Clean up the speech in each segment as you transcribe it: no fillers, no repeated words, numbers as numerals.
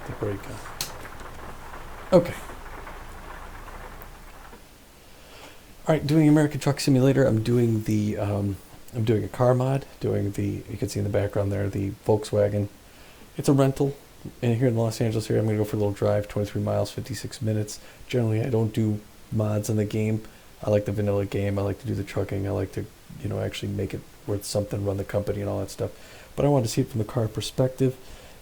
The brake on. Okay. All right, doing American Truck Simulator. I'm doing the I'm doing a car mod. Doing the, you can see in the background there, the Volkswagen. It's a rental. And here in Los Angeles here, I'm gonna go for a little drive, 23 miles, 56 minutes. Generally, I don't do mods in the game. I like the vanilla game. I like to do the trucking. I like to, you know, actually make it worth something, run the company and all that stuff. But I wanted to see it from the car perspective,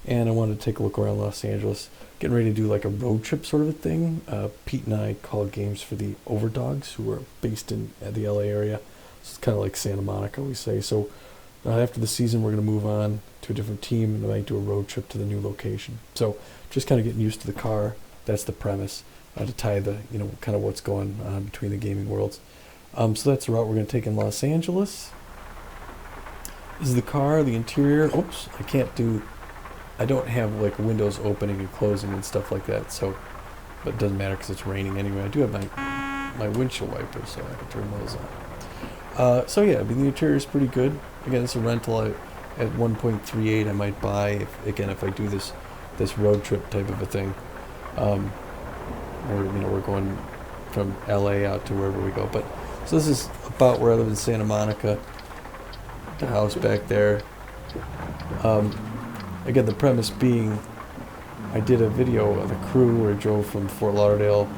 and I wanted to take a look around Los Angeles. Getting ready to do like a road trip sort of a thing. Pete and I call games for the Overdogs, who are based in the LA area. It's kind of like Santa Monica, we say. So after the season, we're going to move on to a different team, and I might do a road trip to the new location. So just kind of getting used to the car. That's the premise, to tie the, you know, kind of what's going on between the gaming worlds. So that's the route we're going to take in Los Angeles. This is the car, the interior. Oops, I don't have like windows opening and closing and stuff like that. So, but it doesn't matter because it's raining anyway. I do have my windshield wipers, so I can turn those on. So yeah, I mean, the interior is pretty good. Again, it's a rental. At 1.38, I might buy if I do this road trip type of a thing. Or, you know, we're going from LA out to wherever we go. But so this is about where I live in Santa Monica. The house back there. Again, the premise being, I did a video of the crew where I drove from Fort Lauderdale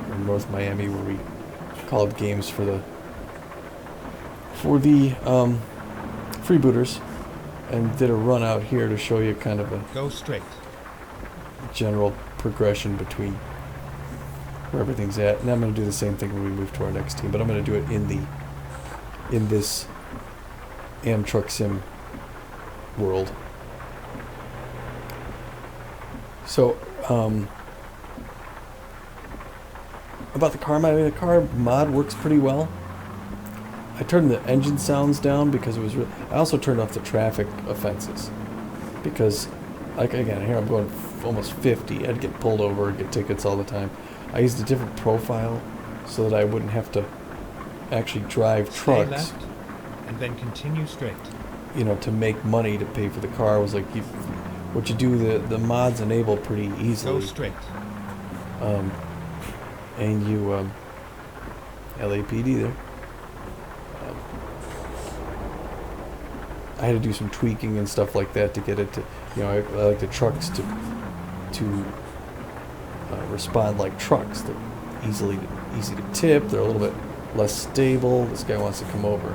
or North Miami, where we called games for the freebooters, and did a run out here to show you kind of a go straight general progression between where everything's at. And I'm going to do the same thing when we move to our next team, but I'm going to do it in this Truck Sim world. So, about the car mod, the car mod works pretty well. I turned the engine sounds down because it was I also turned off the traffic offenses because, like, again, here I'm going almost 50. I'd get pulled over, get tickets all the time. I used a different profile so that I wouldn't have to actually drive trucks. Stay left, and then continue straight. You know, to make money to pay for the car was like, what you do, the mods enable pretty easily. Go straight. And you, LAPD there. I had to do some tweaking and stuff like that to get it to, you know, I like the trucks to respond like trucks. They're easy to tip. They're a little bit less stable. This guy wants to come over.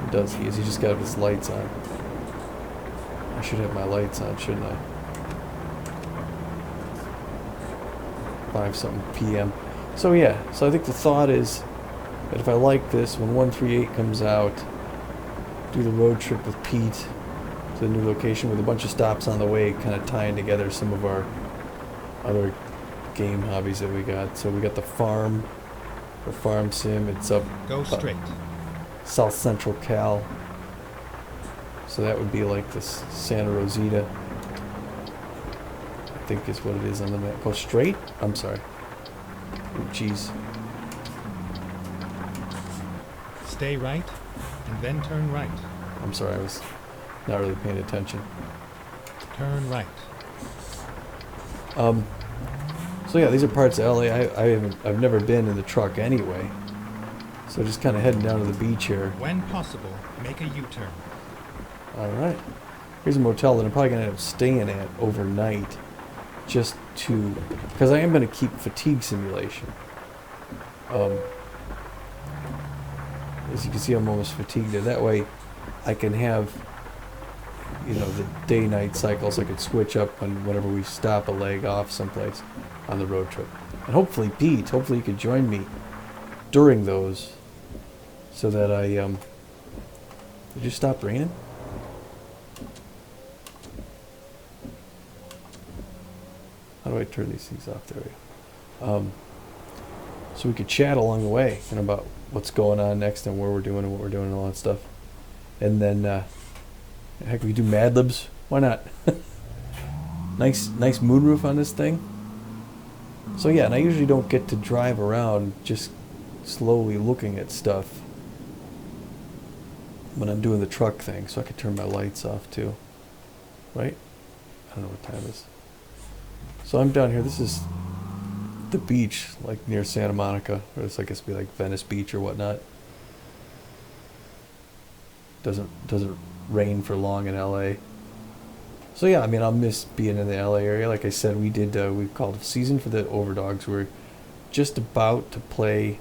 He does. He just got his lights on. I should have my lights on, shouldn't I? 5-something p.m. So yeah, so I think the thought is that if I like this, when 138 comes out, do the road trip with Pete to the new location with a bunch of stops on the way, kind of tying together some of our other game hobbies that we got. So we got the farm sim. It's up Go straight. South Central Cal. So that would be like this Santa Rosita, I think is what it is on the map. Go straight? I'm sorry. Oh, jeez. Stay right, and then turn right. I'm sorry, I was not really paying attention. Turn right. So yeah, these are parts of LA I've never been in the truck anyway. So just kind of heading down to the beach here. When possible, make a U-turn. Alright. Here's a motel that I'm probably going to end up staying at overnight. Just to... because I am going to keep fatigue simulation. As you can see, I'm almost fatigued there. That way, I can have, you know, the day-night cycles. I could switch up whenever we stop a leg off someplace on the road trip. And hopefully, Pete, hopefully you could join me during those so that I... Did you stop raining? How do I turn these things off? There we go. So we could chat along the way and about what's going on next and where we're doing and what we're doing and all that stuff. And then, heck, we could do Mad Libs. Why not? Nice moonroof on this thing. So yeah, and I usually don't get to drive around just slowly looking at stuff when I'm doing the truck thing. So I could turn my lights off too. Right? I don't know what time it is. So I'm down here. This is the beach, like near Santa Monica. Or it's, I guess, be like Venice Beach or whatnot. Doesn't rain for long in LA. So yeah, I mean, I'll miss being in the LA area. Like I said, we called a season for the Overdogs. We're just about to play,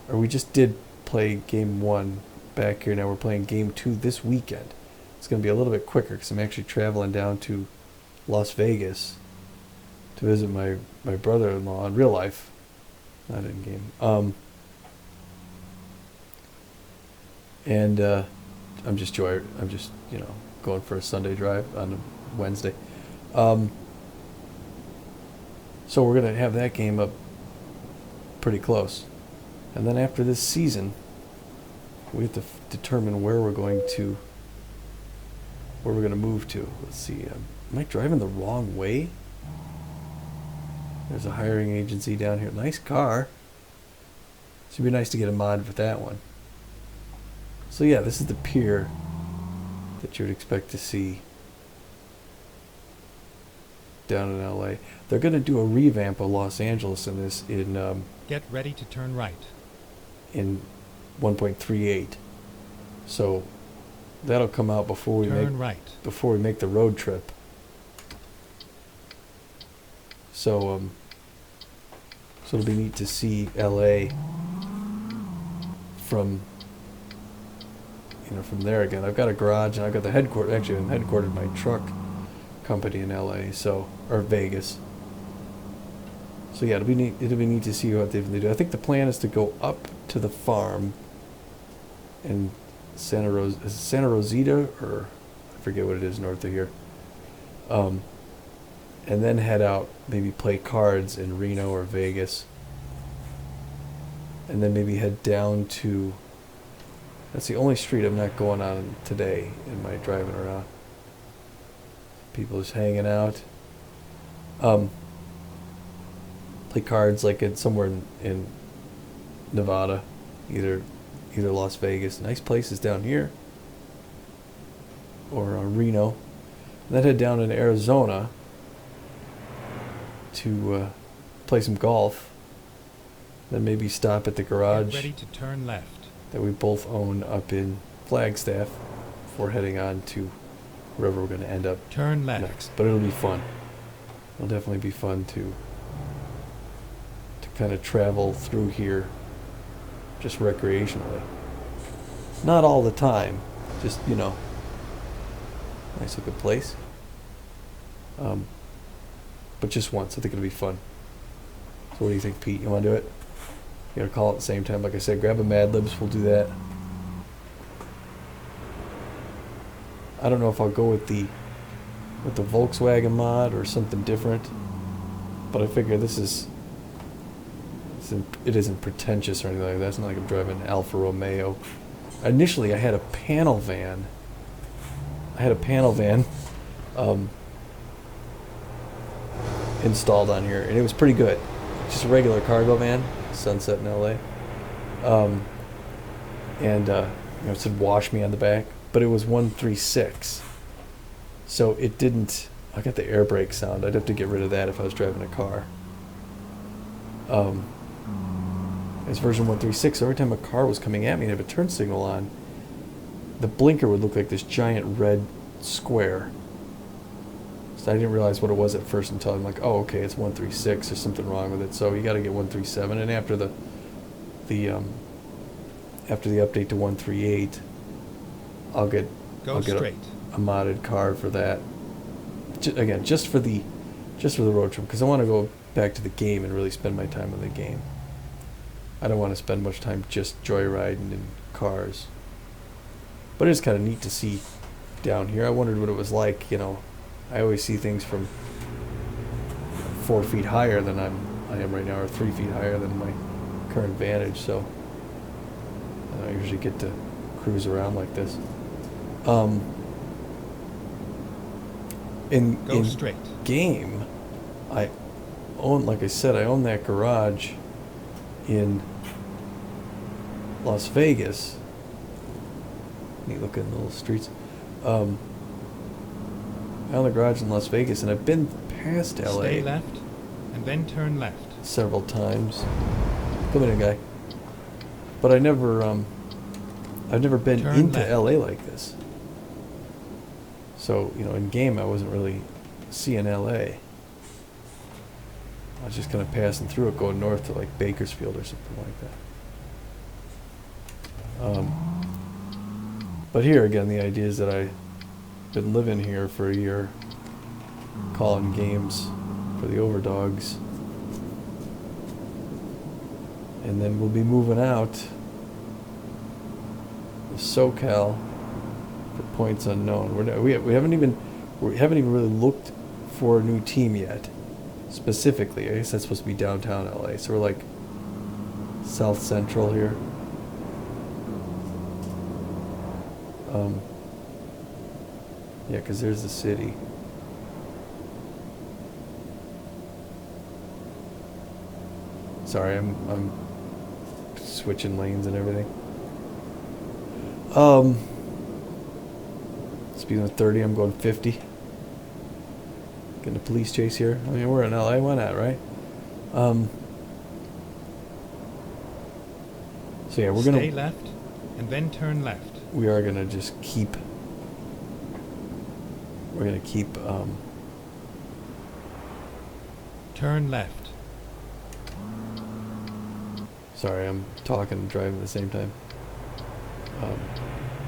or we just did play game 1 back here. Now we're playing game 2 this weekend. It's going to be a little bit quicker because I'm actually traveling down to Las Vegas to visit my brother-in-law in real life, not in game. And I'm just going for a Sunday drive on a Wednesday. So we're gonna have that game up pretty close, and then after this season, we have to determine where we're going to move to. Let's see. Am I driving the wrong way? There's a hiring agency down here. Nice car. So it'd be nice to get a mod for that one. So yeah, this is the pier that you would expect to see down in LA. They're going to do a revamp of Los Angeles in this Get ready to turn right. in 1.38. So that'll come out before we Turn right. make the road trip. So so it'll be neat to see LA from from there again. I've got a garage and I've got the headquarters. Actually, I'm headquartered my truck company in LA, or Vegas. So yeah, it'll be neat to see what they do. I think the plan is to go up to the farm in Santa Rosita, or I forget what it is north of here. And then head out, maybe play cards in Reno or Vegas. And then maybe head down to, that's the only street I'm not going on today in my driving around. People just hanging out. Play cards like somewhere in Nevada, either Las Vegas. Nice places down here. Or Reno. And then head down in Arizona to play some golf. Then maybe stop at the garage. Get ready to turn left. That we both own up in Flagstaff before heading on to wherever we're going to end up Turn left. next. But it'll be fun. It'll definitely be fun to kind of travel through here just recreationally. Not all the time. Just, nice looking place. But just once. I think it'll be fun. So what do you think, Pete? You want to do it? You gotta call at the same time. Like I said, grab a Mad Libs. We'll do that. I don't know if I'll go with the Volkswagen mod or something different. But I figure it isn't pretentious or anything like that. It's not like I'm driving an Alfa Romeo. Initially, I had a panel van. Installed on here, and it was pretty good. Just a regular cargo van, Sunset in LA. It said "Wash Me" on the back, but it was 136. So it didn't. I got the air brake sound. I'd have to get rid of that if I was driving a car. It's version 136. So every time a car was coming at me and I had a turn signal on, the blinker would look like this giant red square. So I didn't realize what it was at first until I'm like, oh, okay, it's 136. There's something wrong with it. So you got to get 137. And after the update to 138, I'll get straight. a modded car for that. Just for the road trip, because I want to go back to the game and really spend my time on the game. I don't want to spend much time just joyriding in cars. But it's kind of neat to see down here. I wondered what it was like. I always see things from 4 feet higher than I am right now, or 3 feet higher than my current vantage. So I usually get to cruise around like this. In straight. Game, I own that garage in Las Vegas. Neat looking little streets. I own a garage in Las Vegas, and I've been past LA Stay left, and then turn left. several times. Come in, guy. But I've never been Turn into left. LA like this. So, you know, in game, I wasn't really seeing LA. I was just kind of passing through it, going north to like Bakersfield or something like that. But here again, the idea is that I've been living here for a year, calling games for the Overdogs. And then we'll be moving out to SoCal for points unknown. We haven't even really looked for a new team yet. Specifically, I guess that's supposed to be downtown LA. So we're like South Central here. Yeah, because there's the city. Sorry, I'm switching lanes and everything. Speeding at 30, I'm going 50. Getting a police chase here. I mean, we're in LA. Why not, right? So yeah, Stay left, and then turn left. we are gonna just keep. We're gonna keep. Turn left. Sorry, I'm talking and driving at the same time.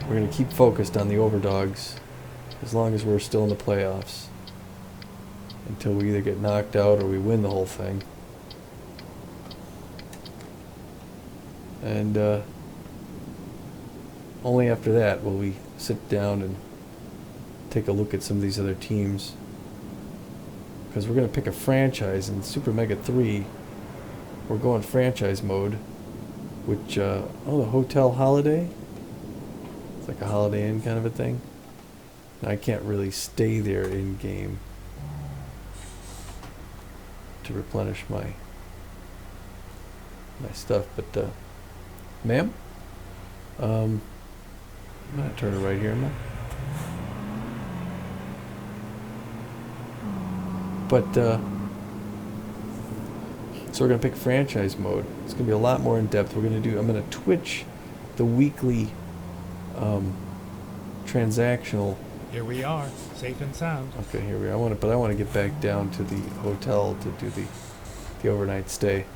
We're gonna keep focused on the Overdogs as long as we're still in the playoffs. Until we either get knocked out or we win the whole thing. And only after that will we sit down and take a look at some of these other teams. Because we're going to pick a franchise in Super Mega 3. We're going franchise mode. Which, the Hotel Holiday? It's like a Holiday Inn kind of a thing. And I can't really stay there in game to replenish my stuff, but ma'am, I'm not turning right here, am I? But so we're gonna pick franchise mode. It's gonna be a lot more in depth. I'm gonna Twitch the weekly transactional. Here we are, safe and sound. Okay, here we are. I want to get back down to the hotel to do the overnight stay.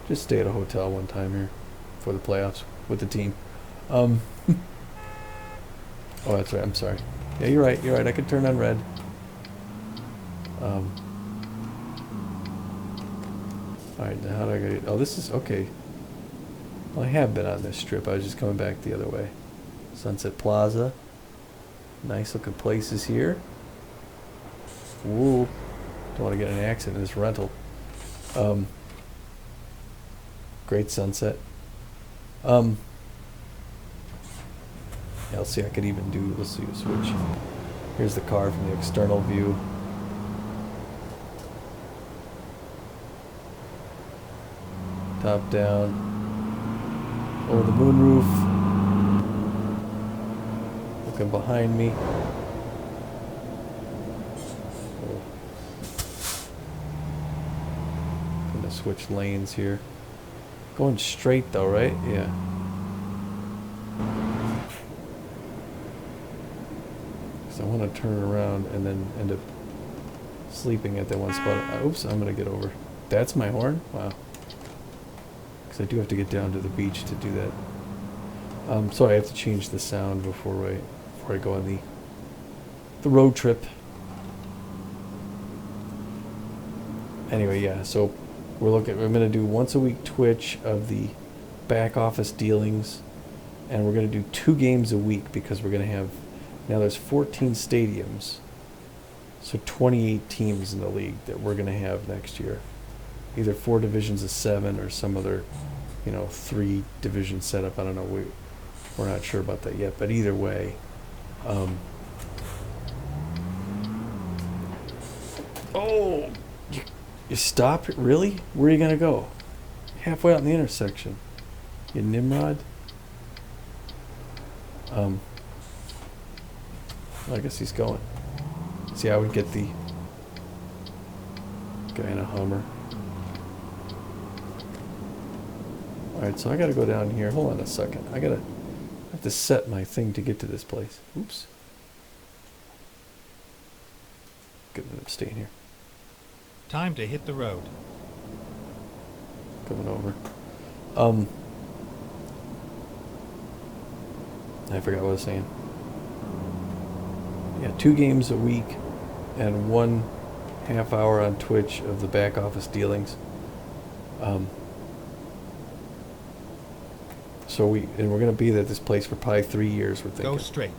Just stay at a hotel one time here for the playoffs with the team. Oh, that's right. I'm sorry. Yeah, you're right. I could turn on red. All right, now how do I get? Oh, this is okay. Well, I have been on this strip. I was just coming back the other way. Sunset Plaza. Nice looking places here. Ooh. Don't want to get in an accident in this rental. Great sunset. Yeah, let's see, I could even do, let's see a switch. Here's the car from the external view. Top down. Over the moonroof. Looking behind me. Oh. Gonna switch lanes here. Going straight though, right? Yeah. Because I want to turn around and then end up sleeping at that one spot. Oops, I'm going to get over. That's my horn? Wow. Because I do have to get down to the beach to do that. So I have to change the sound before I go on the road trip. Anyway, yeah, so I'm going to do once a week Twitch of the back office dealings, and we're going to do 2 games a week because we're going to have, now there's 14 stadiums, so 28 teams in the league that we're going to have next year. Either 4 divisions of 7 or some other, 3 division setup. I don't know. We're not sure about that yet, but either way, oh, you stop it? Really? Where are you gonna go? Halfway out in the intersection. You Nimrod. I guess he's going. See, I would get the guy in a Hummer. Alright, so I gotta go down here. Hold on a second. I have to set my thing to get to this place. Oops. Good that I'm staying here. Time to hit the road. Coming over. I forgot what I was saying. Yeah, 2 games a week and 1 half hour on Twitch of the back office dealings. So we're gonna be at this place for probably 3 years, we're thinking. Go straight.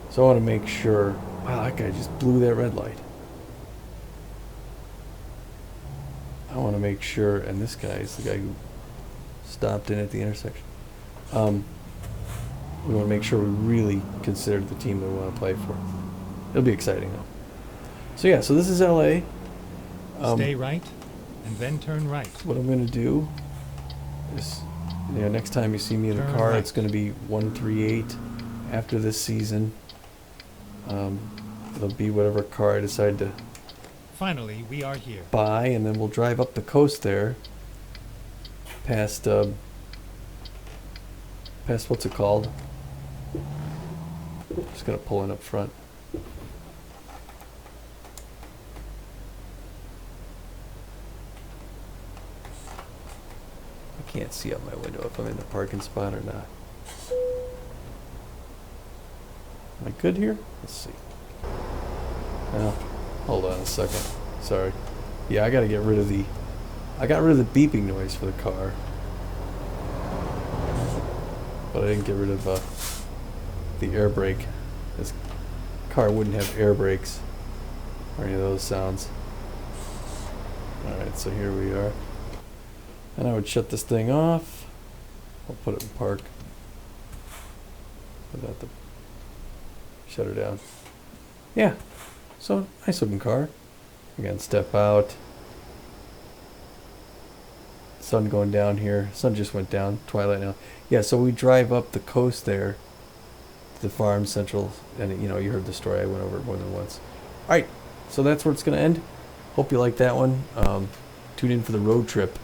So I want to make sure. Wow, that guy just blew that red light. I want to make sure, and this guy is the guy who stopped in at the intersection. We want to make sure we really consider the team that we want to play for. It'll be exciting though. So yeah, so this is LA. Stay right, and then turn right. What I'm going to do is, next time you see me in the Turn car, right. it's going to be 138 after this season. It'll be whatever car I decide to Finally, we are here. buy, and then we'll drive up the coast there, past what's it called? Just gonna pull in up front. I can't see out my window if I'm in the parking spot or not. Am I good here? Let's see. Well, hold on a second. Sorry. Yeah, I got rid of the beeping noise for the car. But I didn't get rid of the air brake. This car wouldn't have air brakes or any of those sounds. Alright, so here we are. And I would shut this thing off. I'll put it in park. Without the shut her down. Yeah. So nice looking car. Again, step out. Sun going down here. Sun just went down. Twilight now. Yeah, so we drive up the coast there to the farm central, and you heard the story. I went over it more than once. All right, so that's where it's gonna end. Hope you like that one. Tune in for the road trip,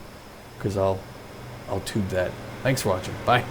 because I'll tube that. Thanks for watching. Bye.